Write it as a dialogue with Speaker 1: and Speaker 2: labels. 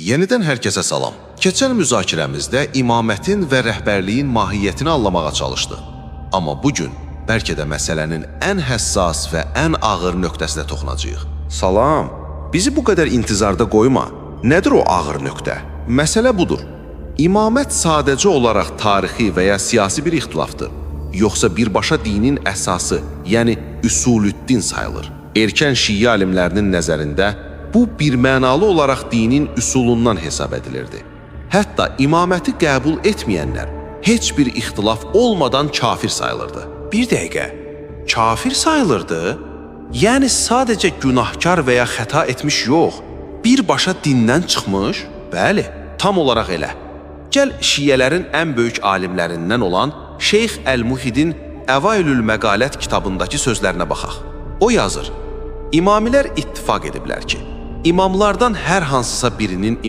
Speaker 1: Yenidən hər kəsə salam. Keçən müzakirəmizdə imamətin və rəhbərliyin mahiyyətini anlamağa çalışdıq. Amma bugün bəlkə də məsələnin ən həssas və ən ağır nöqtəsinə toxunacağıq.
Speaker 2: Salam, bizi bu qədər intizarda qoyma. Nədir o ağır nöqtə?
Speaker 1: Məsələ budur. İmamət sadəcə olaraq tarixi və ya siyasi bir ixtilafdır. Yoxsa birbaşa dinin əsası, yəni üsulüddin sayılır. Erkən şiə alimlərinin nəzərində bu birmənalı olaraq dinin üsulundan hesab edilirdi. Hətta imaməti qəbul etməyənlər heç bir ixtilaf olmadan kafir sayılırdı.
Speaker 2: Bir dəqiqə, kafir sayılırdı? Yəni sadəcə günahkar və ya xəta etmiş yox, birbaşa dindən çıxmış?
Speaker 1: Bəli, tam olaraq elə. Gəl şiələrin ən böyük alimlərindən olan Şeyx Əl-Muhidin Əvailül Məqalət kitabındakı sözlərinə baxaq. O yazır: İmamilər ittifaq ediblər ki, imamlardan hər hansısa birinin